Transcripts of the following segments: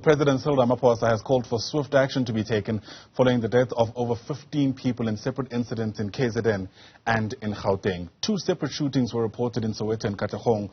President Cyril Ramaphosa has called for swift action to be taken following the death of over 15 people in separate incidents in KZN and in Gauteng. 2 separate shootings were reported in Soweto and Katlehong.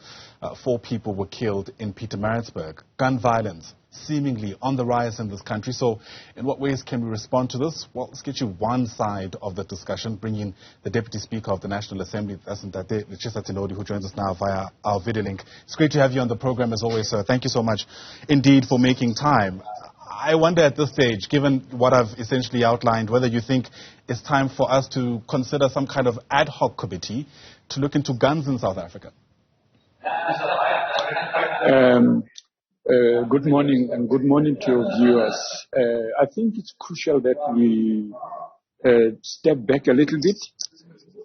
4 people were killed in Pietermaritzburg. Gun violence seemingly on the rise in this country. So in what ways can we respond to this? Well, let's get you one side of the discussion, bring in the Deputy Speaker of the National Assembly, Lechesa Tsenoli, who joins us now via our video link. It's great to have you on the program as always, sir. Thank you so much indeed for making time. I wonder at this stage, given what I've essentially outlined, whether you think it's time for us to consider some kind of ad hoc committee to look into guns in South Africa. Good morning, and good morning to your viewers. I think it's crucial that we step back a little bit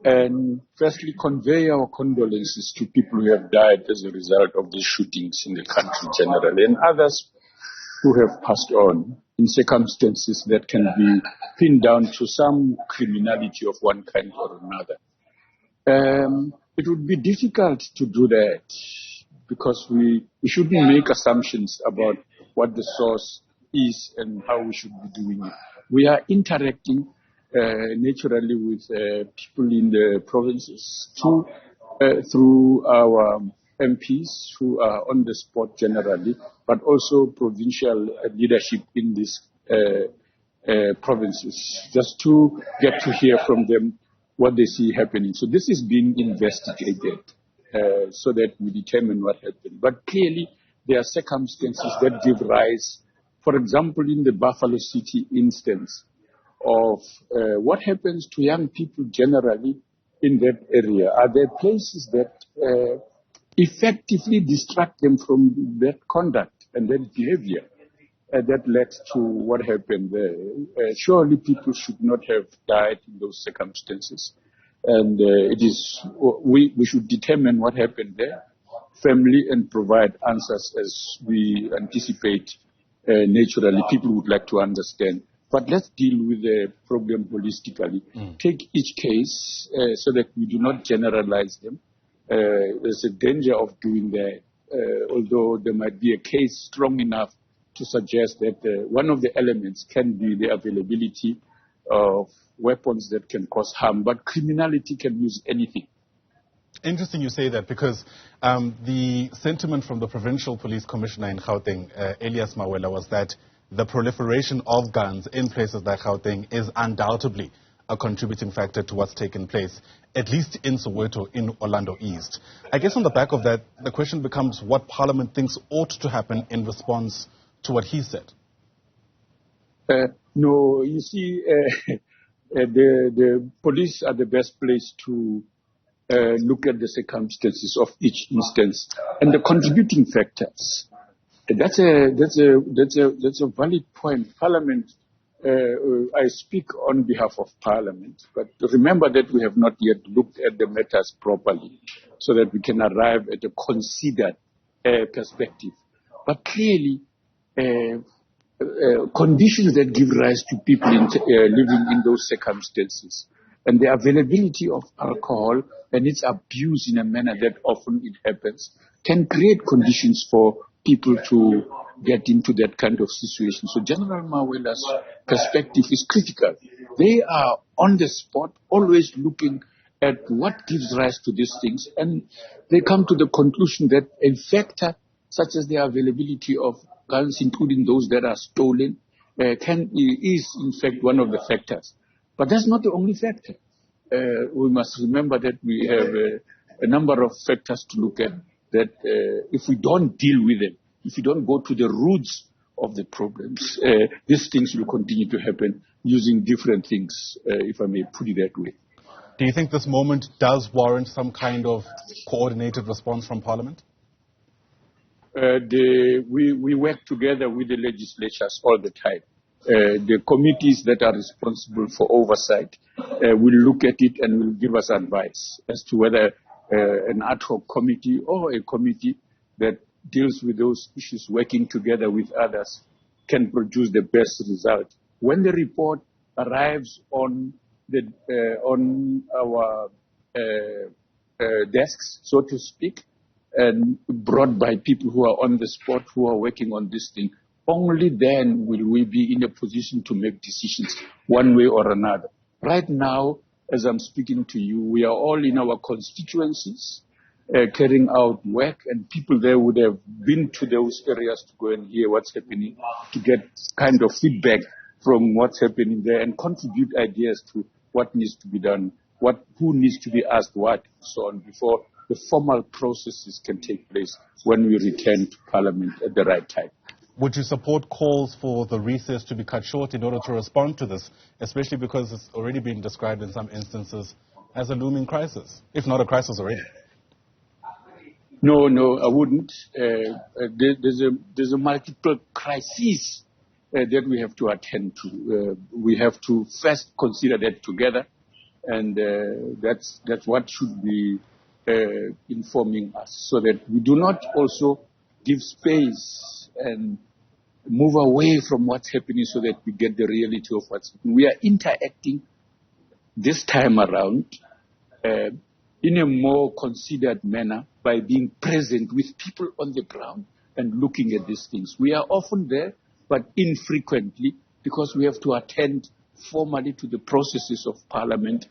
and firstly convey our condolences to people who have died as a result of the shootings in the country generally, and others who have passed on in circumstances that can be pinned down to some criminality of one kind or another. It would be difficult to do that, because we shouldn't make assumptions about what the source is and how we should be doing it. We are interacting naturally with people in the provinces through our MPs who are on the spot generally, but also provincial leadership in these provinces, just to get to hear from them what they see happening. So this is being investigated. So that we determine what happened. But clearly, there are circumstances that give rise, for example, in the Buffalo City instance, of what happens to young people generally in that area. Are there places that effectively distract them from that conduct and that behavior that led to what happened there? Surely people should not have died in those circumstances. And we should determine what happened there, firmly, and provide answers as we anticipate. Naturally, people would like to understand. But let's deal with the problem holistically. Take each case so that we do not generalize them. There's a danger of doing that, although there might be a case strong enough to suggest that one of the elements can be the availability of weapons that can cause harm, but criminality can use anything. Interesting you say that, because the sentiment from the Provincial Police Commissioner in Gauteng, Elias Mawela, was that the proliferation of guns in places like Gauteng is undoubtedly a contributing factor to what's taken place, at least in Soweto, in Orlando East. I guess on the back of that, the question becomes what Parliament thinks ought to happen in response to what he said. No, you see, the police are the best place to look at the circumstances of each instance and the contributing factors. That's a valid point. Parliament, I speak on behalf of Parliament, but remember that we have not yet looked at the matters properly so that we can arrive at a considered perspective. But clearly, conditions that give rise to people living in those circumstances and the availability of alcohol and its abuse in a manner that often it happens can create conditions for people to get into that kind of situation. So General Mawela's perspective is critical. They are on the spot, always looking at what gives rise to these things, and they come to the conclusion that a factor such as the availability of guns, including those that are stolen, is in fact one of the factors. But that's not the only factor. We must remember that we have a number of factors to look at, that if we don't deal with them, if we don't go to the roots of the problems, these things will continue to happen using different things, if I may put it that way. Do you think this moment does warrant some kind of coordinated response from Parliament? We work together with the legislatures all the time. The committees that are responsible for oversight will look at it and will give us advice as to whether an ad hoc committee or a committee that deals with those issues working together with others can produce the best result. When the report arrives on our desks, so to speak, and brought by people who are on the spot, who are working on this thing, Only then will we be in a position to make decisions one way or another. Right now, as I'm speaking to you, we are all in our constituencies carrying out work, and people there would have been to those areas to go and hear what's happening, to get kind of feedback from what's happening there and contribute ideas to what needs to be done, who needs to be asked what, and so on, before the formal processes can take place when we return to Parliament at the right time. Would you support calls for the recess to be cut short in order to respond to this, especially because it's already been described in some instances as a looming crisis, if not a crisis already? No, I wouldn't. There's a multiple crises that we have to attend to. We have to first consider that together, and that's what should be informing us, so that we do not also give space and move away from what's happening, so that we get the reality of what's happening. We are interacting this time around in a more considered manner by being present with people on the ground and looking at these things. We are often there, but infrequently, because we have to attend formally to the processes of Parliament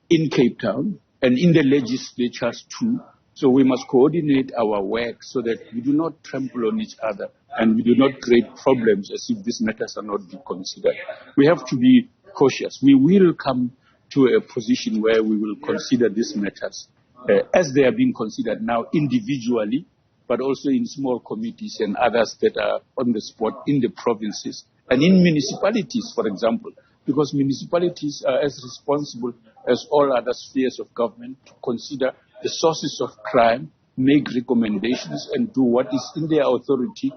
in Cape Town and in the legislatures too. So we must coordinate our work so that we do not trample on each other and we do not create problems as if these matters are not being considered. We have to be cautious. We will come to a position where we will consider these matters as they are being considered now individually, but also in small committees and others that are on the spot in the provinces and in municipalities, for example, because municipalities are as responsible as all other spheres of government to consider the sources of crime, make recommendations, and do what is in their authority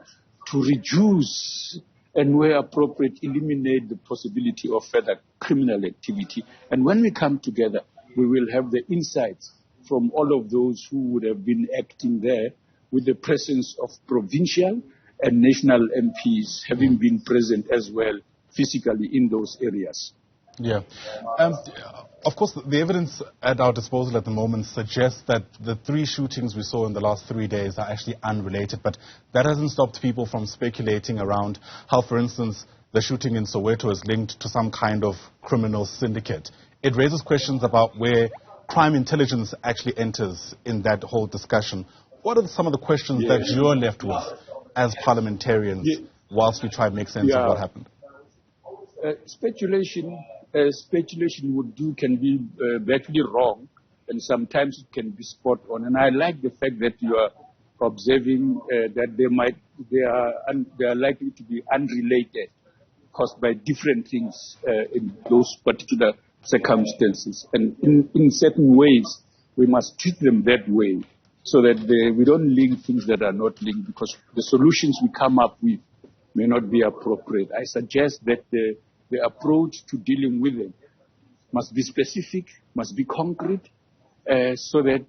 to reduce and, where appropriate, eliminate the possibility of further criminal activity. And when we come together, we will have the insights from all of those who would have been acting there, with the presence of provincial and national MPs having been present as well physically in those areas. Yeah. Of course, the evidence at our disposal at the moment suggests that the 3 shootings we saw in the last 3 days are actually unrelated, but that hasn't stopped people from speculating around how, for instance, the shooting in Soweto is linked to some kind of criminal syndicate. It raises questions about where crime intelligence actually enters in that whole discussion. What are some of the questions that you're left with as parliamentarians whilst we try to make sense of what happened? Speculation can be badly wrong, and sometimes it can be spot on. And I like the fact that you are observing that they are likely to be unrelated, caused by different things in those particular circumstances. And in certain ways, we must treat them that way, so that we don't link things that are not linked, because the solutions we come up with may not be appropriate. I suggest that the approach to dealing with them must be specific, must be concrete, so that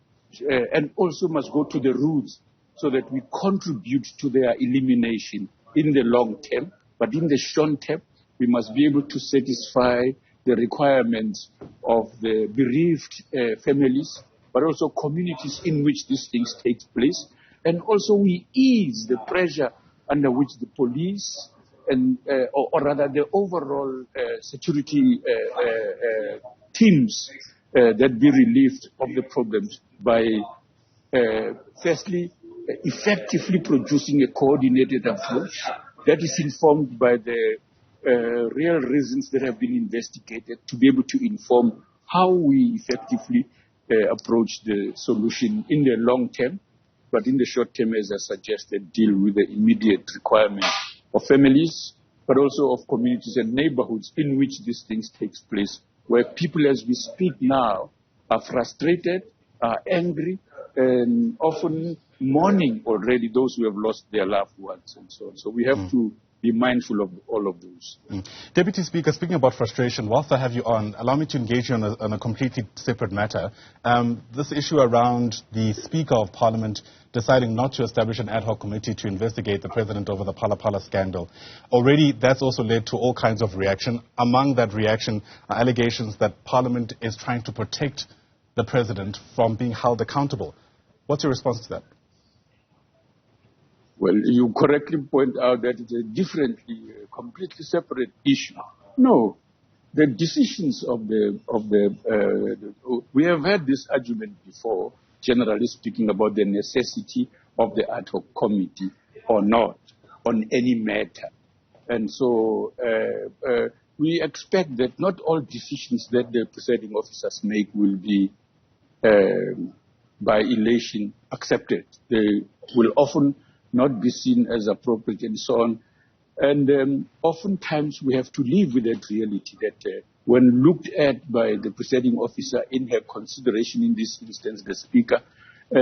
and also must go to the roots, so that we contribute to their elimination in the long term. But in the short term, we must be able to satisfy the requirements of the bereaved families, but also communities in which these things take place. And also we ease the pressure under which the police and, or rather the overall security teams that be relieved of the problems by firstly effectively producing a coordinated approach that is informed by the real reasons that have been investigated, to be able to inform how we effectively approach the solution in the long term, but in the short term, as I suggested, deal with the immediate requirements of families, but also of communities and neighborhoods in which these things take place, where people, as we speak now, are frustrated, are angry, and often mourning already those who have lost their loved ones and so on. So we have to be mindful of all of those. Deputy Speaker, speaking about frustration, whilst I have you on, allow me to engage you on a completely separate matter. This issue around the Speaker of Parliament deciding not to establish an ad hoc committee to investigate the President over the Phala Phala scandal. Already that's also led to all kinds of reaction. Among that reaction are allegations that Parliament is trying to protect the President from being held accountable. What's your response to that? Well, you correctly point out that it's a completely separate issue. No, the decisions of we have had this argument before, generally speaking, about the necessity of the ad hoc committee or not on any matter. And so we expect that not all decisions that the presiding officers make will be by elation accepted. They will often not be seen as appropriate and so on. And oftentimes we have to live with that reality that when looked at by the presiding officer in her consideration, in this instance, the speaker,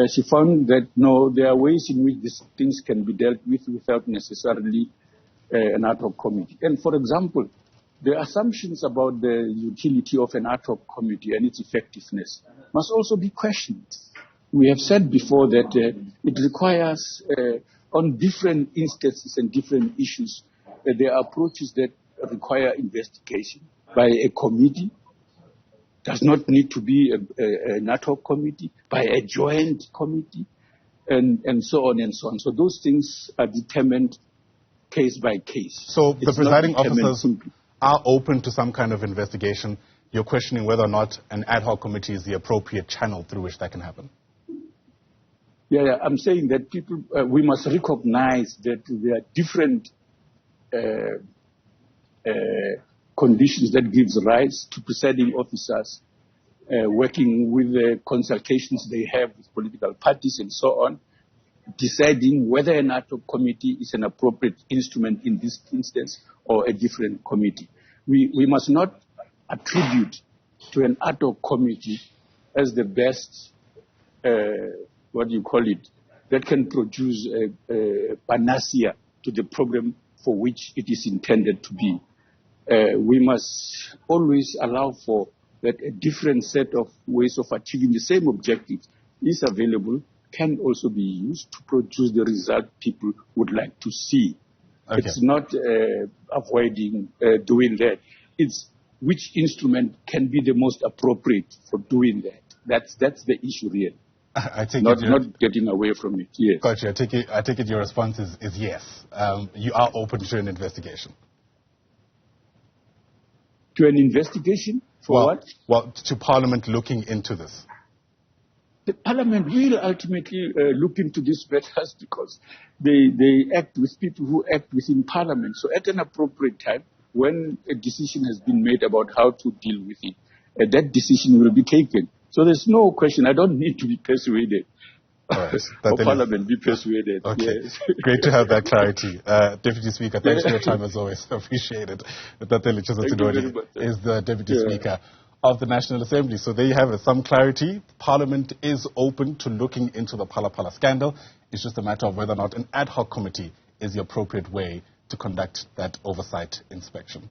she found that no, there are ways in which these things can be dealt with without necessarily an ad hoc committee. And for example, the assumptions about the utility of an ad hoc committee and its effectiveness must also be questioned. We have said before that it requires, on different instances and different issues, there are approaches that require investigation by a committee. Does not need to be an ad hoc committee, by a joint committee, and so on and so on. So those things are determined case by case. So the presiding officers are open to some kind of investigation. You're questioning whether or not an ad hoc committee is the appropriate channel through which that can happen. Yeah, I'm saying that we must recognize that there are different conditions that gives rise to presiding officers working with the consultations they have with political parties and so on, deciding whether an ad hoc committee is an appropriate instrument in this instance or a different committee. We must not attribute to an ad hoc committee as the best, that can produce a panacea to the problem for which it is intended to be. We must always allow for that a different set of ways of achieving the same objective is available, can also be used to produce the result people would like to see. Okay. It's not avoiding doing that. It's which instrument can be the most appropriate for doing that. That's the issue really. I take not getting away from it. Yes. Gotcha. I take it your response is yes. You are open to an investigation. To an investigation? For what? Well, to Parliament looking into this. The Parliament will ultimately look into these matters because they act with people who act within Parliament. So at an appropriate time, when a decision has been made about how to deal with it, that decision will be taken. So there's no question. I don't need to be persuaded. Right. Or Parliament be persuaded. Okay. Yes. Great to have that clarity. Deputy Speaker, thanks for your time as always. I appreciate it. Lechesa Tsenoli is the Deputy Speaker of the National Assembly. So there you have it. Some clarity. Parliament is open to looking into the Phala Phala scandal. It's just a matter of whether or not an ad hoc committee is the appropriate way to conduct that oversight inspection.